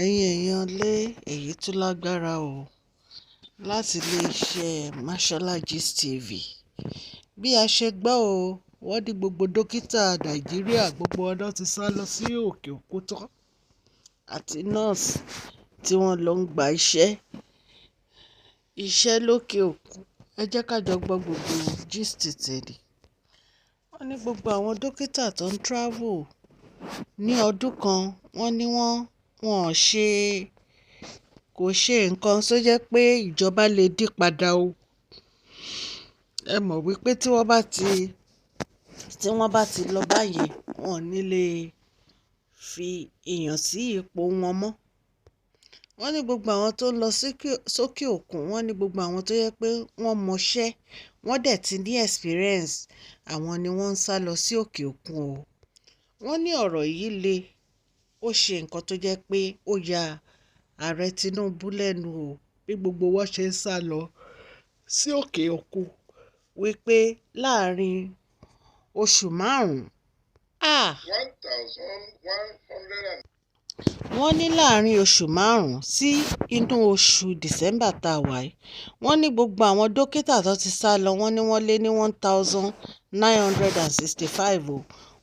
ẹ̀yin èèyàn lé èyí tó lágbára o láti iléeṣẹ́ mashola gist tv. Bí a ṣe gbọ́ o, wọ́n ní gbogbo dókítà nàìjíríà gbogbo ọ̀nà ti sá lọ sí òkè òkun tán àti nọ́ọ̀sì tí wọ́n lọ ń gba iṣẹ́ lókè òkun. Ẹ jẹ́ ká jọ gbọ́ gbogbo gist tẹ̀lé. Wọ́n ní gbogbo àwọn dókítà tó ń travel ní ọdún kan, wọ́n ní wọ́n kò ṣe nǹkan tó jẹ́ pé ìjọba lè dí padà o. Ẹ mọ̀ wípé tí wọ́n bá ti lọ báyìí, wọn ò ní lè fi èèyàn sí ipò wọn mọ́. Wọ́n ní gbogbo àwọn tó ń lọ sókè òkun, wọ́n ní gbogbo àwọn tó yẹ pé wọ́n mọṣẹ́, wọ́n dẹ̀ ti ní experience, àwọn ni wọ́n ń sá lọ sí òkè òkun o. Wọ́n ní ọ̀rọ̀ yìí le, ó ṣe nǹkan tó jẹ́ pé ó ya ààrẹ Tinubu lẹ́nu o, bí gbogbo wọn ṣe ń sá lọ sí òkè òkun, wípé láàrin oṣù márùn-ún wọ́n ní láàrin oṣù márùn-ún sí inú oṣù December tá a wà yìí, wọ́n ní gbogbo àwọn dókítà tó ti sá lọ, wọ́n ní wọ́n lé ní 1965 o,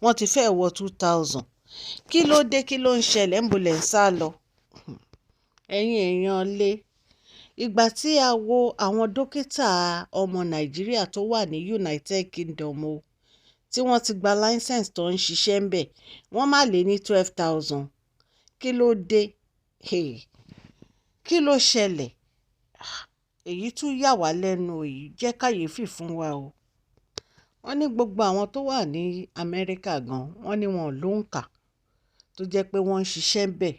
wọ́n ti fẹ́ wọ 2000. Kí ló dé, kí ló ń ṣẹlẹ̀, ń bolẹ̀ ń sá lọ? Ẹ̀yin èèyàn lé, ìgbà tí a wo àwọn dókítà ọmọ Nàìjíríà tó wà ní United Kingdom o, tí wọ́n ti gba license tó ń ṣiṣẹ́ ń bẹ̀, wọ́n má lé ní 12,000. Kí ló dé? Kí ló ṣẹlẹ̀? Èyí tún yà wá lẹ́nu, èyí jẹ́ kàyéfì fún wa o. Wọ́n ní gbogbo àwọn tó wà ní Amẹ́ríkà gan, wọ́n ní wọn ló ń kà tó jẹ́ pé wọ́n ń ṣiṣẹ́ ń bẹ̀.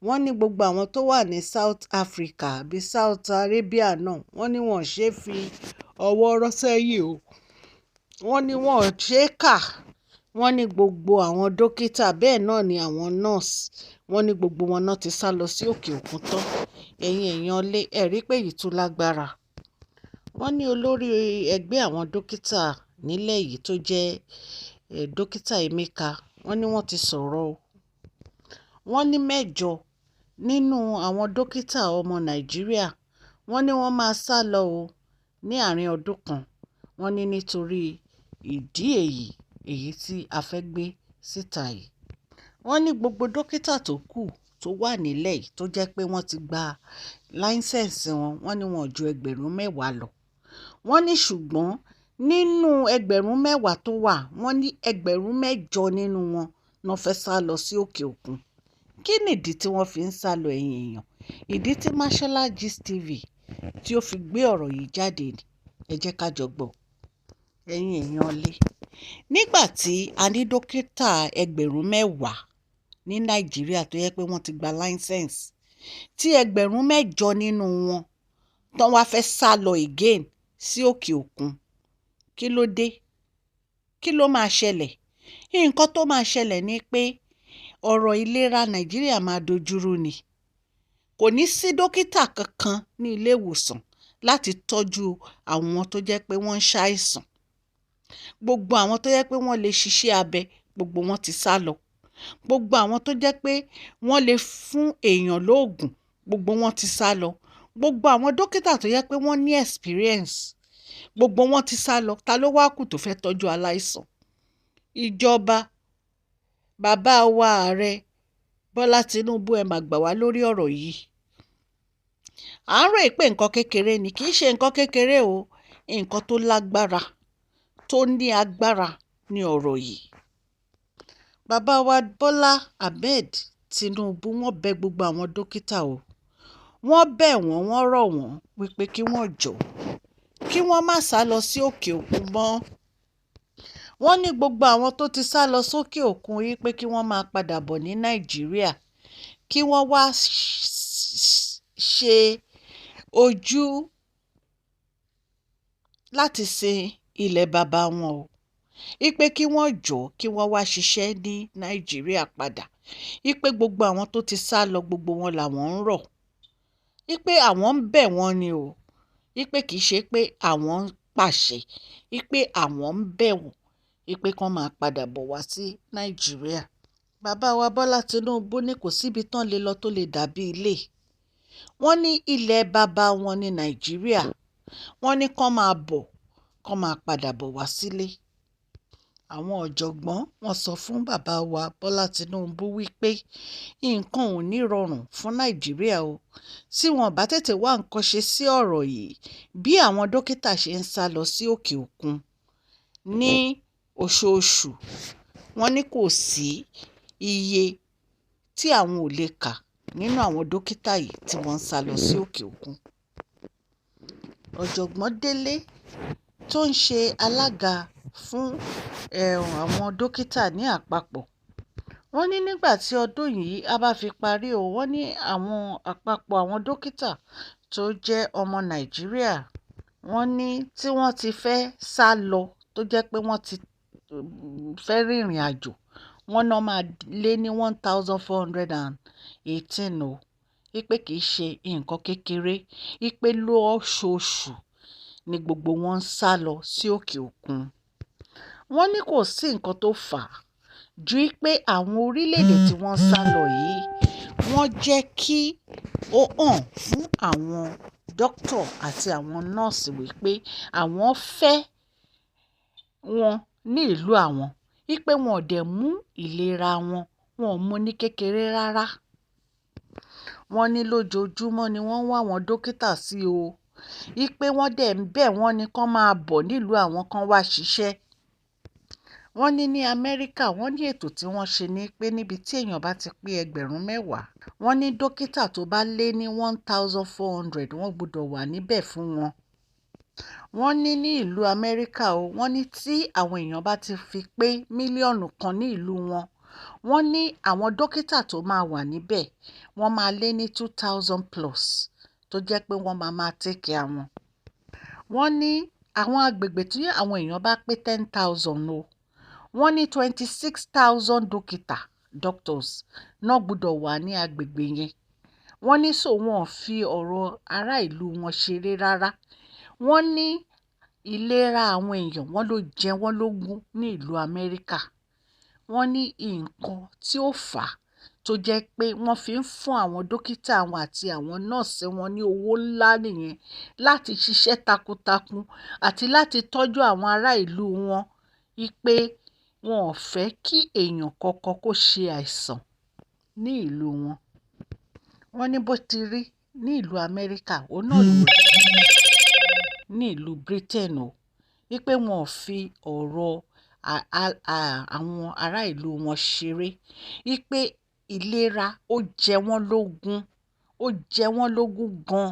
Wọ́n ní gbogbo àwọn tó wà ní South Africa àbí South Arabia náà, wọ́n ní wọn ṣe fi ọwọ́ rọ́ sẹ́yìn o. Wọ́n ní wọn ṣe kà. Wọ́n ní gbogbo àwọn dókítà bẹ́ẹ̀ náà ni àwọn nọ́ọ̀sì, wọ́n ní gbogbo wọn náà ti sá lọ sí òkè òkun tán. Ẹ̀yin èèyàn lé, ẹ rí pé èyí tún lágbára. Wọ́n ní olórí ẹgbẹ́ àwọn dókítà nílẹ̀ yìí tó jẹ́ dókítà Emeka, wọ́n ní wọ́n ti sọ̀rọ̀ o. Wọ́n ní 8 nínú àwọn dókítà ọmọ Nàìjíríà, wọ́n ní wọ́n máa sá lọ o ní àárín ọdún kan. Wọ́n ní nítorí ìdí èyí tí a fẹ́ gbé síta yìí. Wọ́n ní gbogbo dókítà tó kù tó wà nílẹ̀ yìí tó jẹ́ pé wọ́n ti gba láísẹ̀nsì wọn, wọ́n ní wọn ju 10,000 lọ. Wọ́n ní ṣùgbọ́n nínú 10,000 tó wà, wọ́n ní 8,000 nínú wọn náà fẹ́ sá lọ sí òkè òkun. Kí nìdí tí wọ́n fi ń sá lọ, ẹ̀yin èèyàn? Ìdí tí Mashola Gist TV tí ó fi gbé ọ̀rọ̀ yìí jáde ni, ẹ jẹ́ ká jọ gbọ́. Ẹ̀yin èèyàn lé, nígbà tí a ní dókítà 10,000 ní Nàìjíríà tó yẹ pé wọ́n ti gba license, tí 8,000 nínú wọn tán wá fẹ́ sá lọ again sí òkè òkun, kí ló dé? Kí ló máa ṣẹlẹ̀? Nǹkan tó máa ṣẹlẹ̀ ni pé ọ̀rọ̀ ìlera Nàìjíríà máa dojúrú ni. Kò ní sí dókítà kankan ní ilé ìwòsàn láti tọ́jú àwọn tó jẹ́ pé wọ́n ń ṣàìsàn. Gbogbo àwọn tó jẹ́ pé wọ́n lè ṣiṣẹ́ abẹ, gbogbo wọn ti sá lọ. Gbogbo àwọn tó jẹ́ pé wọ́n lè fún èèyàn lóògùn, gbogbo wọn ti sá lọ. Gbogbo àwọn dókítà tó jẹ́ pé wọ́n ní experience, gbogbo wọn ti sá lọ. Ta ló wá kù tó fẹ́ tọ́jú aláìsàn? Ìjọba, bàbá wa ààrẹ Bọ́lá Tinubu, ẹ máa gbà wá lórí ọ̀rọ̀ yìí. À ń rò pé nǹkan kékeré ni, kì í ṣe nǹkan kékeré o. Nǹkan tó lágbára, tó ní agbára ni ọ̀rọ̀ yìí. Bàbá wa Bọ́lá Ahmed Tinubu, wọ́n bẹ gbogbo àwọn dókítà o. Wọ́n bẹ̀ wọ́n, wọ́n rọ̀ wọ́n wípé kí wọ́n jọ̀ọ́, kí wọ́n má sá lọ sí òkè òkun mọ́. Wọ́n ní gbogbo àwọn tó ti sá lọ sókè òkun yìí pé kí wọ́n máa padà bọ̀ ní Nàìjíríà, kí wọ́n wá ṣe ojú láti sin ilẹ̀ bàbá wọn o. Ipe kí wọ́n jọ̀ọ́, kí wọ́n wá ṣiṣẹ́ ní Nàìjíríà padà. Ipe gbogbo àwọn tó ti sá lọ, gbogbo wọn làwọn ń rọ̀. Ipe àwọn ń bẹ̀ wọ́n ni o. Ipe kì í ṣe pé àwọn ń pàṣẹ. Ipe àwọn ń bẹ̀ wọ́n. Ipe kán máa padà bọ̀ wá sí Nàìjíríà. bàbá wa Bọ́lá Tinubu ní kò síbi tán lè lọ tó lè dàbí ilé. Wọ́n ní ilẹ̀ bàbá wọn ní Nàìjíríà. Wọ́n ní kán máa bọ̀, kán máa padà bọ̀ wá sílé. Àwọn ọ̀jọ̀gbọ́n wọ́n sọ fún bàbá wa Bọ́lá Tinubu wípé nǹkan ò ní rọrùn fún Nàìjíríà o tí wọn bá tètè wá nǹkan ṣe sí ọ̀rọ̀ yìí, bí àwọn dókítà ṣe ń sá lọ sí òkè òkun ní oṣooṣù. Wọ́n ní kò sí iye tí àwọn ò lè kà nínú àwọn dókítà yìí tí wọ́n ń sá lọ sí òkè òkun. Ọ̀jọ̀gbọ́n Délé tó ń ṣe alága fún àwọn dókítà ní àpapọ̀, wọ́n ní nígbà tí ọdún yìí a bá fi parí o, wọ́n ní àwọn àpapọ̀ àwọn dókítà tó jẹ́ ọmọ Nàìjíríà, wọ́n ní tí wọ́n ti fẹ́ sá lọ tó jẹ́ pé wọ́n ti fẹ́ rìnrìn àjò, wọ́n náà máa lé ní 1418 o. Wípé kì í ṣe nǹkan kékeré, wípé lóṣooṣù ni gbogbo wọn ń sá lọ sí òkè òkun. Wọ́n ní kò sí nǹkan tó fà á ju pé àwọn orílẹ̀-èdè tí wọ́n sá lọ yìí, wọ́n jẹ́ kí ó hàn fún àwọn dókítà àti àwọn nọ́ọ̀sì wípé àwọn fẹ́ wọn ní ìlú àwọn, wípé wọn ò dẹ̀ mú ìlera wọn ò mú ní kékeré rárá. Wọ́n ní lójoojúmọ́ ni wọ́n wá àwọn dókítà sí o, wípé wọ́n dẹ̀ ń bẹ̀ wọ́n ní kán máa bọ̀ nílùú àwọn kan wá ṣiṣẹ́. Wọ́n ní ní Amẹ́ríkà, wọ́n ní ètò tí wọ́n ṣe ni pé níbi tí èèyàn bá ti pé 10,000, wọ́n ní dókítà tó bá lé ní 1400 wọ́n gbọ́dọ̀ wà níbẹ̀ fún wọn. Wọ́n ní ní ìlú Amẹ́ríkà o, wọ́n ní tí àwọn èèyàn bá ti fi pé 1 mílíọ̀nù ní ìlú wọn, wọ́n ní àwọn dókítà tó máa wà níbẹ̀ wọ́n máa lé ní 2000 plus tó jẹ́ pé wọ́n máa take care wọn. Wọ́n ní àwọn agbègbè tí àwọn èèyàn bá pé 10,000 o, wọ́n ní 26,000 doctors náà gbọ́dọ̀ wà ní agbègbè yẹn. Wọ́n ní so wọn ò fi ọ̀rọ̀ ará ìlú wọn ṣeré rárá. Wọ́n ní ìlera àwọn èèyàn wọ́n ló jẹ wọ́n lógún ní ìlú Amẹ́ríkà. Wọ́n ní nǹkan tí ó fà á tó jẹ́ pé wọ́n fi ń fún àwọn dókítà wọn àti àwọn nọ́ọ̀sì wọn ní owó ńlá nìyẹn, láti ṣiṣẹ́ takuntakun àti láti tọ́jú àwọn ará ìlú wọn, wípé wọn ò fẹ́ kí èèyàn kankan kó ṣe àìsàn ní ìlú wọn. Wọ́n ní bó ti rí ní ìlú Amẹ́ríkà, òun náà ló rí ní ìlú Britain o, wípé wọn ò fi ọ̀rọ̀ àwọn ará ìlú wọn ṣeré, wípé ìlera ó jẹ wọ́n lógún, ó jẹ wọ́n lógún gan.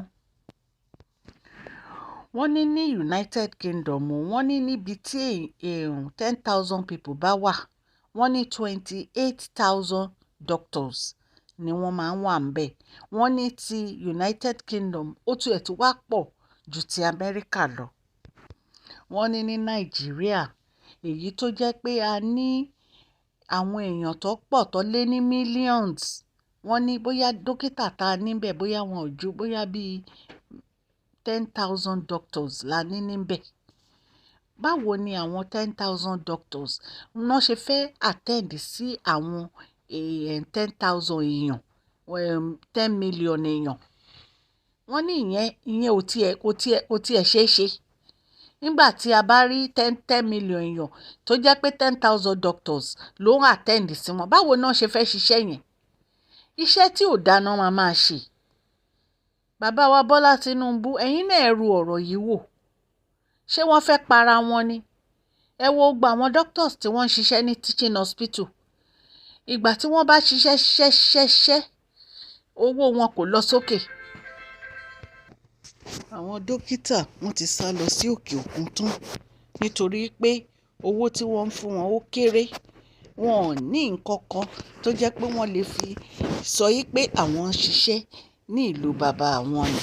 Wọ́n ní ní United Kingdom, wọ́n ní níbi tí 10,000 people bá wà, wọ́n ní 28,000 doctors ni wọ́n máa ń wà ńbẹ̀. Wọ́n ní ti United Kingdom ó tiẹ̀ tún wá pọ̀ ju ti Amẹ́ríkà lọ. Wọ́n ní ní Nàìjíríà, èyí tó jẹ́ pé a ní àwọn èèyàn tó pọ̀ tó lé ní millions, wọ́n ní bóyá dókítà tá a níbẹ̀ bóyá wọn ò ju bóyá bíi 10,000 doctors la ní níbẹ̀. Báwo ni àwọn 10,000 doctors náà ṣe fẹ́ attend sí àwọn 10,000 èèyàn, 10 million èèyàn? Wọ́n ní ìyẹn ò tiẹ̀ ṣeé ṣe. Nígbà tí a bá rí 10 million èèyàn tó jẹ́ pé 10,000 doctors ló ń attend sí wọn, báwo náà ṣe fẹ́ ṣiṣẹ́ yẹn? Iṣẹ́ tí ò dáná máa ṣe. Bàbá wa Bọ́lá Tinubu, ẹ̀yin náà ẹ ro ọ̀rọ̀ yìí wò. Ṣé wọ́n fẹ́ para wọn ni? Ẹ wo gbogbo àwọn doctors tí wọ́n ń ṣiṣẹ́ ní teaching hospital. Ìgbà tí wọ́n bá ṣiṣẹ́ owó wọn kò lọ sókè. Àwọn dókítà wọ́n ti sá lọ sí òkè òkun tán nítorí pé owó tí wọ́n ń fún wọn ó kéré. Wọn ò ní nǹkan kan tó jẹ́ pé wọ́n lè fi sọ yí pé àwọn ń ṣiṣẹ́ ní ìlú bàbá àwọn ni.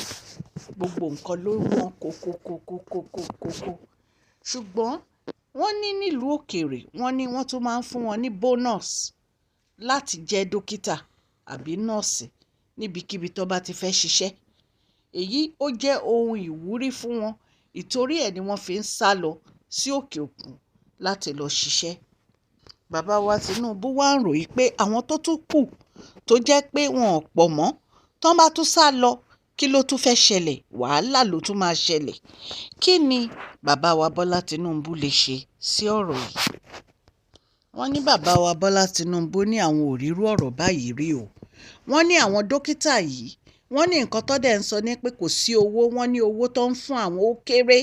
Gbogbo nǹkan ló wọ́n kókó. Ṣùgbọ́n wọ́n ní nílùú òkèèrè, wọ́n ní wọ́n tún máa ń fún wọn ní bonus láti jẹ́ dókítà àbí nọ́ọ̀sì níbikíbi tó bá ti fẹ́ ṣiṣẹ́. Èyí ó jẹ́ ohun ìwúrí fún wọn. Ìtorí ẹ̀ ni wọ́n fi ń sá lọ sí òkè òkun láti lọ ṣiṣẹ́. bàbá wa Tinubu wá ń ròyìn pé àwọn tó tún kù tó jẹ́ pé wọn ò pọ̀ mọ́ tán bá tún sá lọ kí ló tún fẹ́ ṣẹlẹ̀, wàhálà ló tún máa ṣẹlẹ̀. Kí ni bàbá wa Bọ́lá Tinubu lè ṣe sí ọ̀rọ̀ yìí? Wọ́n ní bàbá wa Bọ́lá Tinubu ní àwọn ò rírú ọ̀rọ̀ báyìí rí o. Wọ́n ní àwọn dókítà yìí, wọ́n ní nǹkan tó dẹ̀ ń sọ ní pé kò sí owó, wọ́n ní owó tó ń fún àwọn ó kéré,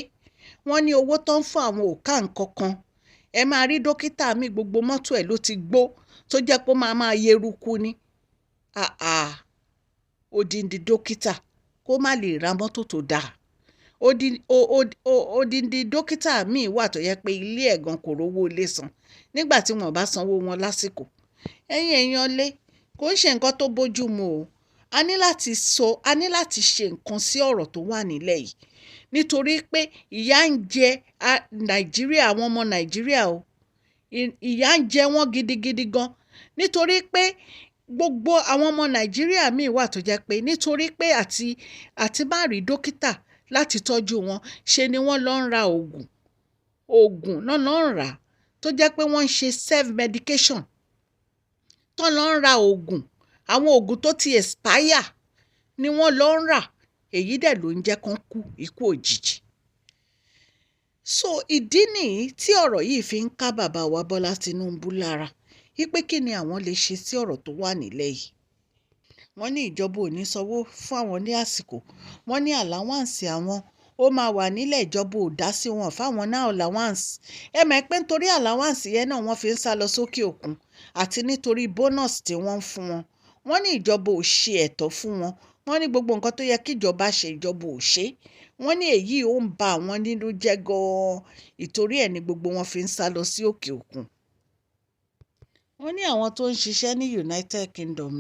wọ́n ní owó tó ń fún àwọn ò ká nǹkan kan. Ẹ máa rí dókítà mi gbogbo mọ́tò ẹ̀ ló ti gbó tó jẹ́ pé ó máa yeruku ni. Odindi dókítà kó má lè ra mọ́tò tó dáa. Odindi dókítà míì wà tó yẹ pé ilé ẹ̀gan kò rówó ilé san nígbà tí wọ́n bá sanwó wọn lásìkò. Ẹ̀yin èèyàn lé, kò ń ṣe nǹkan tó bójú mu o. A ní láti ṣe nǹkan sí ọ̀rọ̀ tó wà nílẹ̀ yìí nítorí pé ìyà ń jẹ Nàìjíríà, àwọn ọmọ Nàìjíríà o. Ìyà ń jẹ wọ́n gidigidi gan nítorí pé gbogbo àwọn ọmọ Nàìjíríà míì wà tó jẹ́ pé nítorí pé àti má rí dókítà láti tọ́jú wọn ṣe ni wọ́n lọ ń ra oògùn náà lọ ń rà tó jẹ́ pé wọ́n ń ṣe self medication tó lọ ń ra oògùn, àwọn oògùn tó ti expire ni wọ́n lọ ń rà. Èyí dẹ̀ ló ń jẹ́ kán kú ikú òjijì. So ìdí nìyí tí ọ̀rọ̀ yìí fi ń ká bàbá wa Bọ́lá Tinubu lára wípé kí ni àwọn lè ṣe sí ọ̀rọ̀ tó wà nílẹ̀ yìí. Wọ́n ní ìjọba ò ní sanwó fún àwọn ní àsìkò, wọ́n ní allowance àwọn ó máa wà nílẹ̀, ìjọba ò dá sí wọn fáwọn náà allowance. Ẹ mọ̀ pé nítorí allowance yẹn náà wọ́n fi ń sá lọ sókè òkun àti nítorí bonus tí wọ́n ń fún wọn. Wọ́n ní ìjọba ò ṣe ẹ̀tọ́ fún wọn, wọ́n ní gbogbo nǹkan tó yẹ kí ìjọba ṣe ìjọba ò ṣe. Wọ́n ní èyí ó ń ba àwọn nínú jẹ́ gan-an, ìtorí ẹ̀ ni gbogbo wọn fi ń sá lọ sí òkè òkun. Wọ́n ní àwọn tó ń ṣiṣẹ́ ní United Kingdom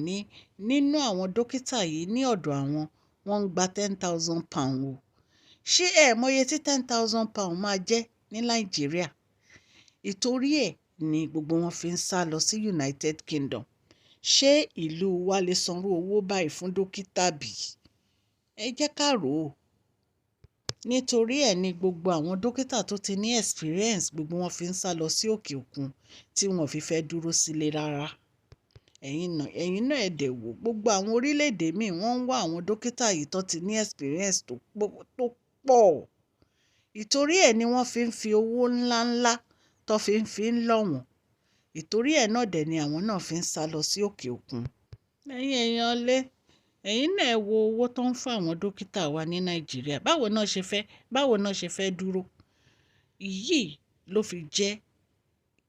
nínú àwọn dókítà yìí ní ọ̀dọ̀ àwọn, wọ́n ń gba £10,000 o. Ṣé ẹ mọye tí £10,000 máa jẹ́ ní Nàìjíríà? Ìtorí ẹ̀ ni gbogbo wọn fi ń sá lọ sí United Kingdom. Ṣé ìlú wa lè sanwó owó báyìí fún dókítà bí? Ẹ jẹ́ ká rò ó. Nítorí ẹ̀ ni gbogbo àwọn dókítà tó ti ní experience gbogbo wọn fi ń sá lọ sí òkè òkun tí wọn fi fẹ́ dúró sílé rárá. Ẹ̀yin náà ẹ dẹ̀ wò, gbogbo àwọn orílẹ̀-èdè míì wọ́n ń wá àwọn dókítà yìí tó ti ní experience tó pọ̀. Ìtorí ẹ̀ ni wọ́n fi ń fi owó ńláńlá tó fi ń lọ̀ wọ́n. Ìtorí ẹ̀ náà dẹ̀ ni àwọn náà fi ń sá lọ sí òkè òkun. Ẹ̀yin èèyàn lé, ẹ̀yin náà wo owó tó ń fún àwọn dókítà wa ní Nàìjíríà. Báwo náà ṣe fẹ́ dúró? Yìí ló fi jẹ́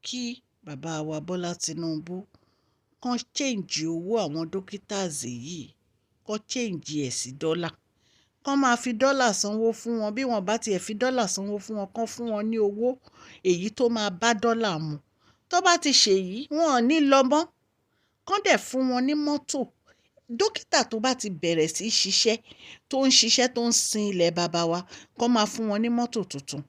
kí bàbá wa Bọ́lá Tinubu kàn change owó àwọn dókítà yìí, kàn change ẹ̀ sí dọ́là. Kàn máa fi dọ́là sanwó fún wọn. Bí wọ́n bá tiẹ̀ fi dọ́là sanwó fún wọn, kàn fún wọn ní owó èyí tó máa bá dọ́là mu. Tó bá ti ṣèyí, wọn ò ní lọ mọ́. Kàn dẹ̀ fún wọn ní mọ́tò. Dókítà tó bá ti bẹ̀rẹ̀ sí ṣiṣẹ́, tó ń sin ilẹ̀ bàbá wa, kàn máa fún wọn ní mọ́tò tuntun.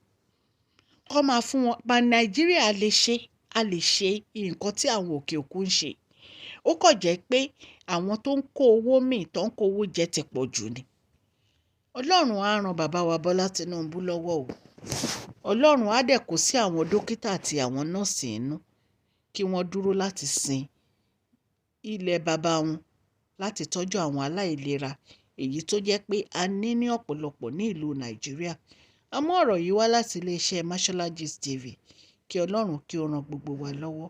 Kàn máa fún wọn. Nàìjíríà lè ṣe nǹkan tí àwọn òkè òkun ń ṣe. Ó kàn jẹ́ pé àwọn tó ń kó owó míì tó ń kó owó jẹ ti pọ̀ jù ni. Ọlọ́run á ran bàbá wa Bọ́lá Tinubu lọ́wọ́ o. Ọlọ́run á dẹ̀ kó sí àwọn dókítà àti àwọn nọ́ọ̀sì inú kí wọ́n dúró láti sin ilẹ̀ bàbá wọn, láti tọ́jú àwọn aláìlera èyí tó jẹ́ pé a ní ọ̀pọ̀lọpọ̀ ní ìlú Nàìjíríà. A mú ọ̀rọ̀ yìí wá láti iléeṣẹ́ Mashola Gist TV. Kí Ọlọ́run kí ó ran gbogbo wa lọ́wọ́.